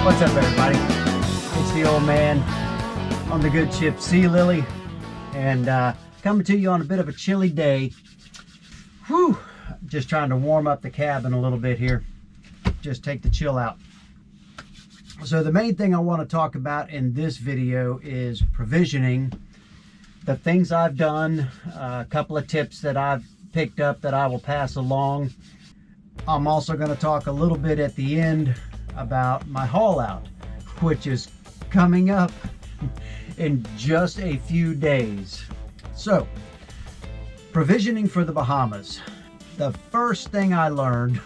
What's up, everybody? It's the old man on the good ship Sea Lily, and coming to you on a bit of a chilly day. Whew! Just trying to warm up the cabin a little bit here. Just take the chill out. So the main thing I want to talk about in this video is provisioning. The things I've done, a couple of tips that I've picked up that I will pass along. I'm also going to talk a little bit at the end about my haul out, which is coming up in just a few days. So, provisioning for the Bahamas. The first thing I learned,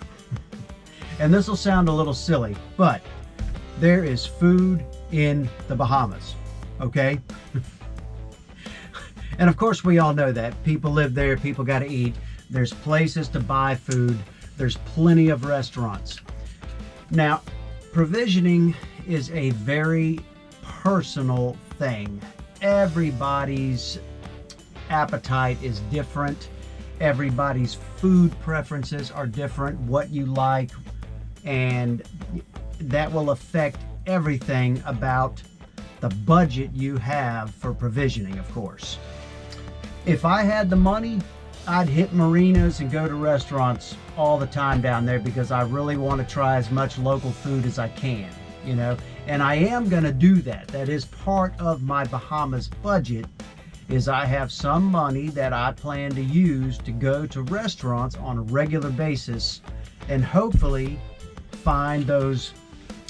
and this will sound a little silly, but there is food in the Bahamas, okay? And of course we all know that. People live there, people got to eat. There's places to buy food. There's plenty of restaurants. Now, provisioning is a very personal thing. Everybody's appetite is different. Everybody's food preferences are different, what you like, and that will affect everything about the budget you have for provisioning, of course. If I had the money, I'd hit marinas and go to restaurants all the time down there because I really want to try as much local food as I can, you know, and I am going to do that. That is part of my Bahamas budget, is I have some money that I plan to use to go to restaurants on a regular basis and hopefully find those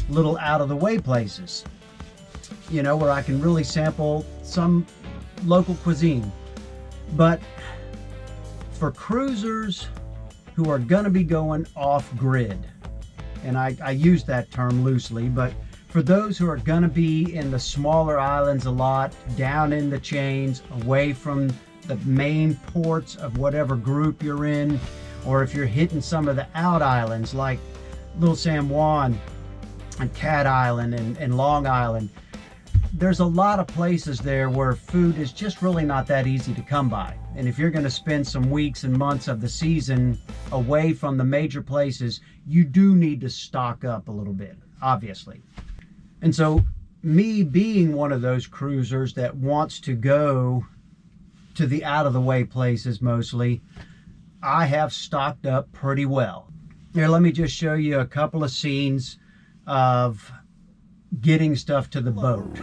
little out of the way places, you know, where I can really sample some local cuisine. But for cruisers who are going to be going off grid, and I use that term loosely, but for those who are going to be in the smaller islands a lot, down in the chains, away from the main ports of whatever group you're in, or if you're hitting some of the out islands like Little San Juan and Cat Island and Long Island, there's a lot of places there where food is just really not that easy to come by. And if you're going to spend some weeks and months of the season away from the major places, you do need to stock up a little bit, obviously. And so me being one of those cruisers that wants to go to the out of the way places mostly, I have stocked up pretty well. Here, let me just show you a couple of scenes of getting stuff to the boat.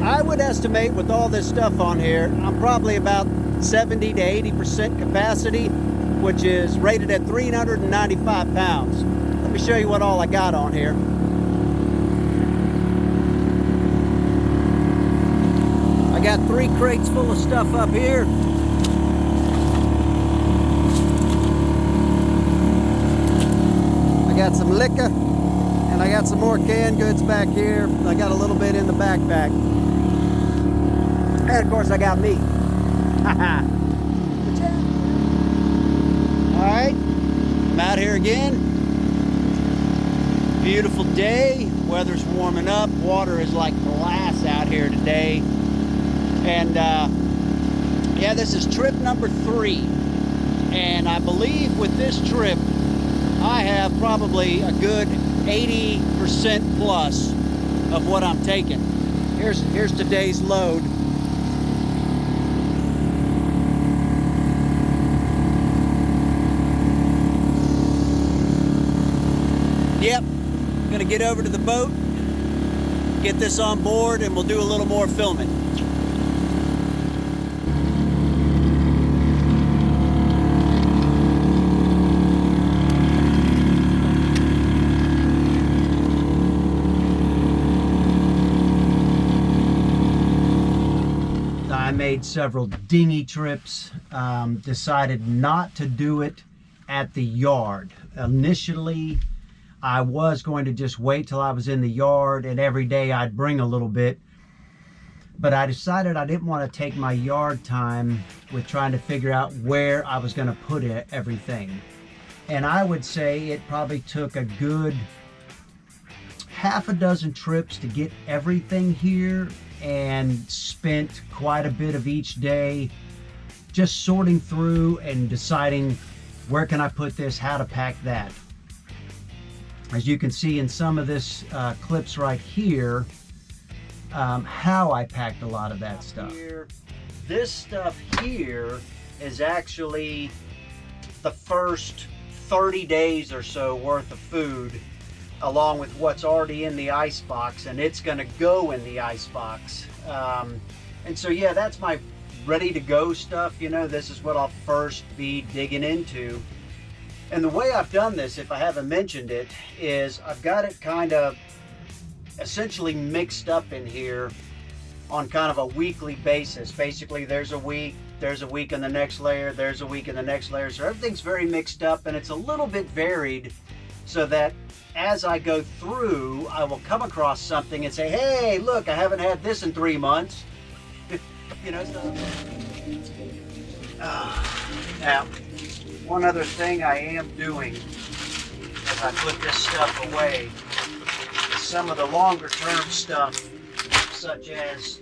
I would estimate with all this stuff on here, I'm probably about 70 to 80% capacity, which is rated at 395 pounds. Let me show you what all I got on here. I got 3 crates full of stuff up here. I got some liquor, and I got some more canned goods back here. I got a little bit in the backpack. And of course I got me. Alright, I'm out here again. Beautiful day, weather's warming up, water is like glass out here today. And yeah, this is trip number 3. And I believe with this trip, I have probably a good 80% plus of what I'm taking. Here's today's load. Yep, gonna get over to the boat, get this on board, and we'll do a little more filming. I made several dinghy trips, decided not to do it at the yard. Initially, I was going to just wait till I was in the yard and every day I'd bring a little bit. But I decided I didn't want to take my yard time with trying to figure out where I was going to put everything. And I would say it probably took a good half a dozen trips to get everything here, and spent quite a bit of each day just sorting through and deciding where can I put this, how to pack that. as you can see in some of this clips right here, how I packed a lot of that stuff. This stuff here is actually the first 30 days or so worth of food, along with what's already in the ice box, and it's going to go in the ice box. And so yeah, that's my ready to go stuff. You know, this is what I'll first be digging into. And the way I've done this, if I haven't mentioned it, is I've got it kind of essentially mixed up in here on kind of a weekly basis. Basically, there's a week in the next layer, there's a week in the next layer. So everything's very mixed up, and it's a little bit varied, so that as I go through, I will come across something and say, hey, look, I haven't had this in 3 months. You know, so. Now, one other thing I am doing as I put this stuff away is some of the longer term stuff, such as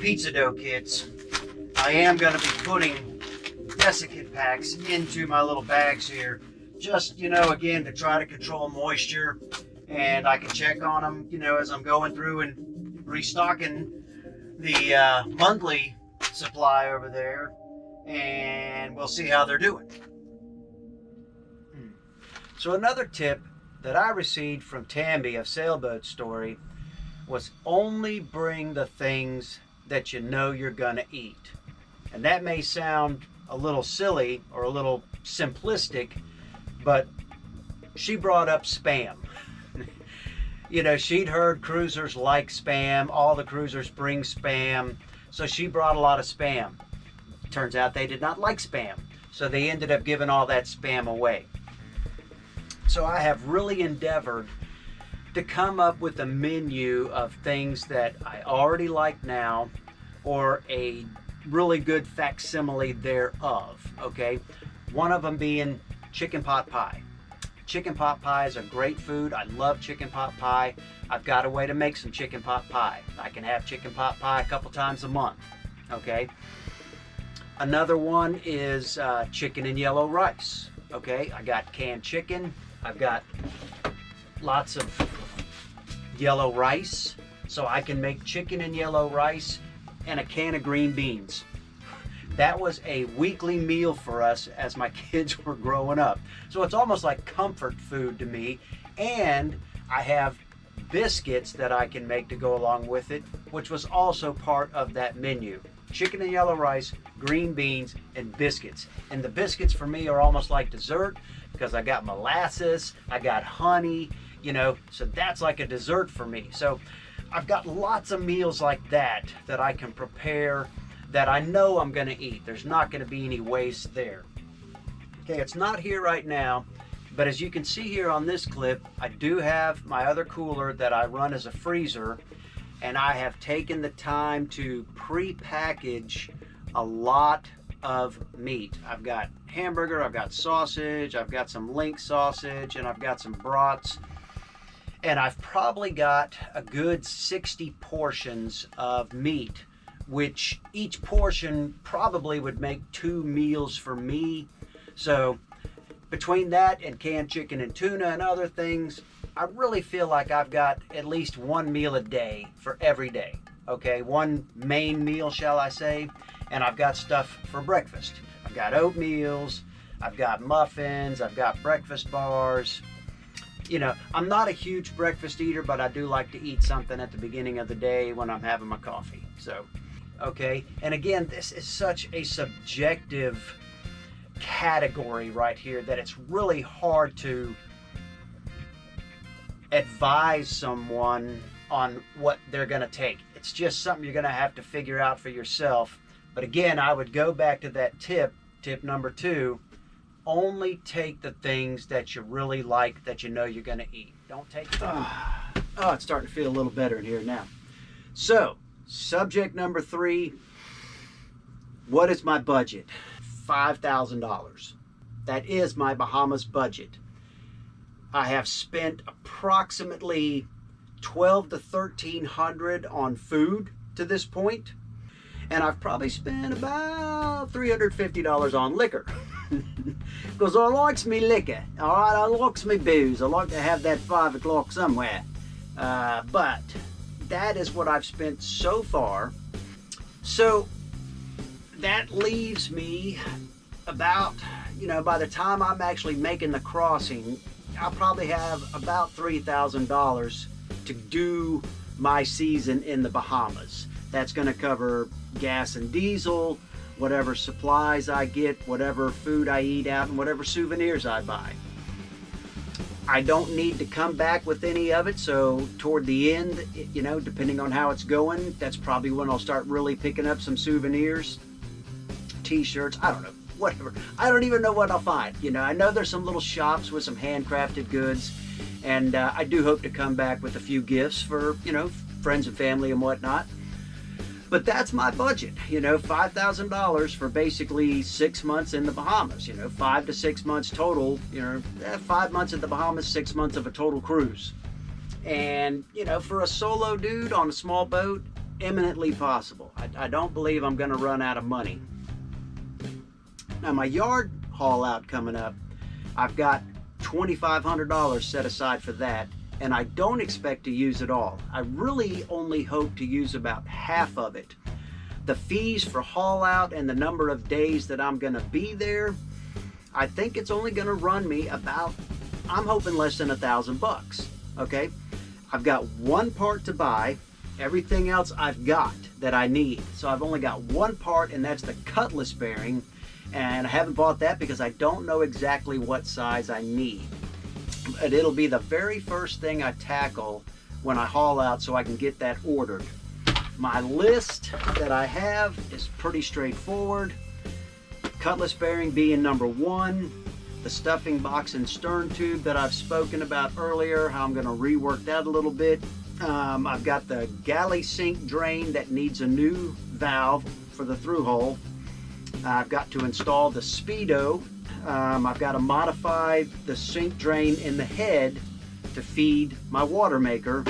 pizza dough kits. I am going to be putting desiccant packs into my little bags here, just, you know, again, to try to control moisture, and I can check on them, you know, as I'm going through and restocking the monthly supply over there, and we'll see how they're doing. So another tip that I received from Tammy of Sailboat Story was only bring the things that you know you're gonna eat. And that may sound a little silly or a little simplistic, but she brought up Spam. You know, she'd heard cruisers like Spam, all the cruisers bring Spam, so she brought a lot of Spam. Turns out they did not like Spam, so they ended up giving all that Spam away. So I have really endeavored to come up with a menu of things that I already like now, or a really good facsimile thereof, okay? One of them being chicken pot pie. Chicken pot pie is a great food. I love chicken pot pie. I've got a way to make some chicken pot pie. I can have chicken pot pie a couple times a month, okay? Another one is chicken and yellow rice, okay? I got canned chicken. I've got lots of yellow rice, so I can make chicken and yellow rice and a can of green beans. That was a weekly meal for us as my kids were growing up. So it's almost like comfort food to me. And I have biscuits that I can make to go along with it, which was also part of that menu. Chicken and yellow rice, green beans, and biscuits. And the biscuits for me are almost like dessert, because I got molasses, I got honey, you know, so that's like a dessert for me. So I've got lots of meals like that that I can prepare that I know I'm going to eat. There's not going to be any waste there. Okay, it's not here right now, but as you can see here on this clip, I do have my other cooler that I run as a freezer, and I have taken the time to pre-package a lot of meat. I've got hamburger, I've got sausage, I've got some link sausage, and I've got some brats. And I've probably got a good 60 portions of meat, which each portion probably would make 2 meals for me. So between that and canned chicken and tuna and other things, I really feel like I've got at least 1 meal a day for every day. Okay, one main meal, shall I say, and I've got stuff for breakfast. I've got oatmeals, I've got muffins, I've got breakfast bars. You know, I'm not a huge breakfast eater, but I do like to eat something at the beginning of the day when I'm having my coffee. So, okay, and again, this is such a subjective category right here that it's really hard to advise someone on what they're going to take. It's just something you're going to have to figure out for yourself. But again, I would go back to that tip number 2. Only take the things that you really like, that you know you're going to eat. Don't take them. Oh, it's starting to feel a little better in here now. So, subject number 3. What is my budget? $5,000. That is my Bahamas budget. I have spent approximately $1,200 to $1,300 on food to this point, and I've probably spent about $350 on liquor. Because I likes me liquor, all right? I likes me booze. I like to have that 5 o'clock somewhere. But that is what I've spent so far. So that leaves me about, by the time I'm actually making the crossing, I'll probably have about $3,000 to do my season in the Bahamas. That's going to cover gas and diesel, whatever supplies I get, whatever food I eat out, and whatever souvenirs I buy. I don't need to come back with any of it, so toward the end, depending on how it's going, that's probably when I'll start really picking up some souvenirs, t-shirts, I don't know, whatever. I don't even know what I'll find. I know there's some little shops with some handcrafted goods, and I do hope to come back with a few gifts for, friends and family and whatnot. But that's my budget, $5,000 for basically 6 months in the Bahamas, 5 to 6 months total, 5 months in the Bahamas, 6 months of a total cruise. And, for a solo dude on a small boat, eminently possible. I don't believe I'm going to run out of money. Now, my yard haul out coming up, I've got $2,500 set aside for that. And I don't expect to use it all. I really only hope to use about half of it. The fees for haul out and the number of days that I'm going to be there, I think it's only going to run me about, I'm hoping less than $1,000, okay? I've got one part to buy. Everything else I've got that I need. So I've only got one part, and that's the cutlass bearing. And I haven't bought that because I don't know exactly what size I need. But it'll be the very first thing I tackle when I haul out so I can get that ordered. My list that I have is pretty straightforward. Cutlass bearing being number one. The stuffing box and stern tube that I've spoken about earlier, how I'm going to rework that a little bit. I've got the galley sink drain that needs a new valve for the through hole. I've got to install the Speedo. I've got to modify the sink drain in the head to feed my water maker.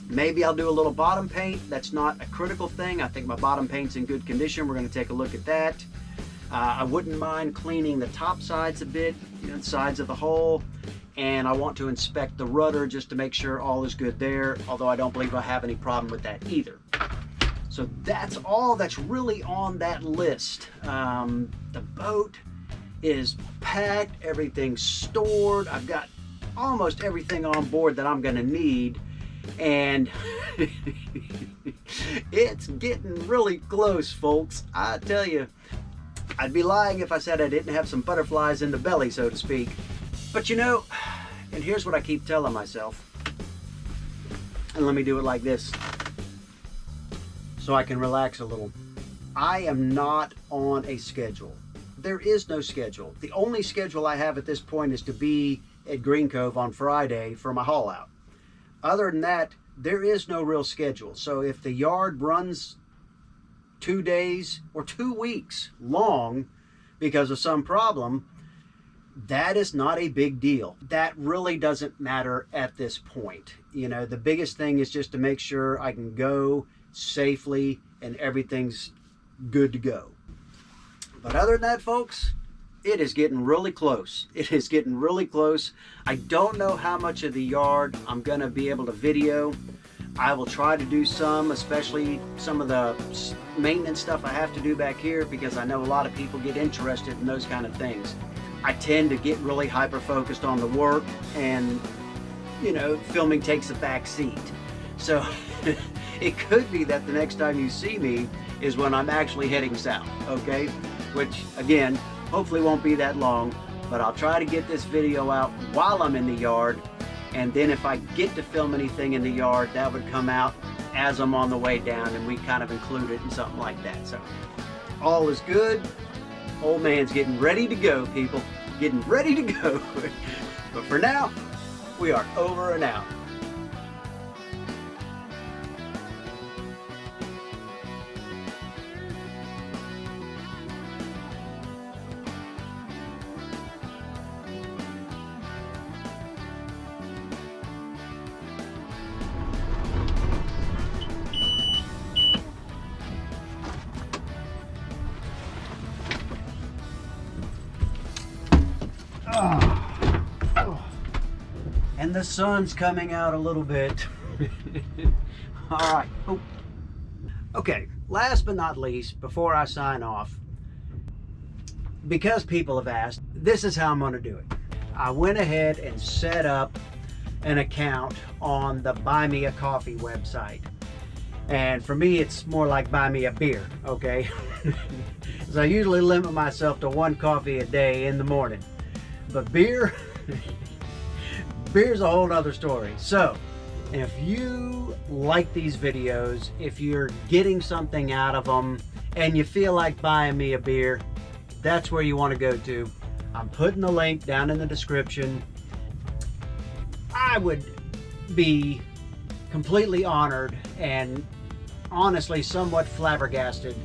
Maybe I'll do a little bottom paint. That's not a critical thing. I think my bottom paint's in good condition. We're going to take a look at that. I wouldn't mind cleaning the top sides a bit, the sides of the hull. And I want to inspect the rudder just to make sure all is good there, although I don't believe I have any problem with that either. So that's all that's really on that list. The boat is packed, everything's stored. I've got almost everything on board that I'm gonna need, and it's getting really close, folks. I tell you, I'd be lying if I said I didn't have some butterflies in the belly, so to speak. But and here's what I keep telling myself, and let me do it like this so I can relax a little. I am not on a schedule. There is no schedule. The only schedule I have at this point is to be at Green Cove on Friday for my haul out. Other than that, there is no real schedule. So if the yard runs 2 days or 2 weeks long because of some problem, that is not a big deal. That really doesn't matter at this point. The biggest thing is just to make sure I can go safely and everything's good to go. But other than that, folks, it is getting really close. It is getting really close. I don't know how much of the yard I'm going to be able to video. I will try to do some, especially some of the maintenance stuff I have to do back here, because I know a lot of people get interested in those kind of things. I tend to get really hyper-focused on the work, and, filming takes a back seat. So it could be that the next time you see me is when I'm actually heading south, okay? Which, again, hopefully won't be that long, but I'll try to get this video out while I'm in the yard, and then if I get to film anything in the yard, that would come out as I'm on the way down, and we kind of include it in something like that. So all is good. Old man's getting ready to go, people. Getting ready to go. But for now, we are over and out. the sun's coming out a little bit. All right. Oh. Okay, last but not least, before I sign off, because people have asked, this is how I'm going to do it. I went ahead and set up an account on the Buy Me a Coffee website. And for me, it's more like buy me a beer, okay? So I usually limit myself to 1 coffee a day in the morning. But beer's a whole other story. So, if you like these videos, if you're getting something out of them, and you feel like buying me a beer, that's where you want to go to. I'm putting the link down in the description. I would be completely honored and honestly somewhat flabbergasted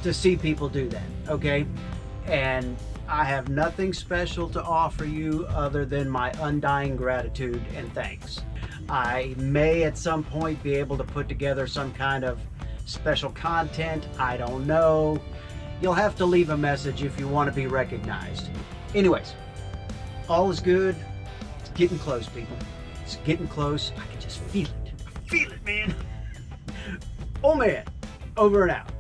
to see people do that, okay? And I have nothing special to offer you other than my undying gratitude and thanks. I may at some point be able to put together some kind of special content. I don't know. You'll have to leave a message if you want to be recognized. Anyways, all is good. It's getting close, people. It's getting close. I can just feel it. I feel it, man. Oh man, over and out.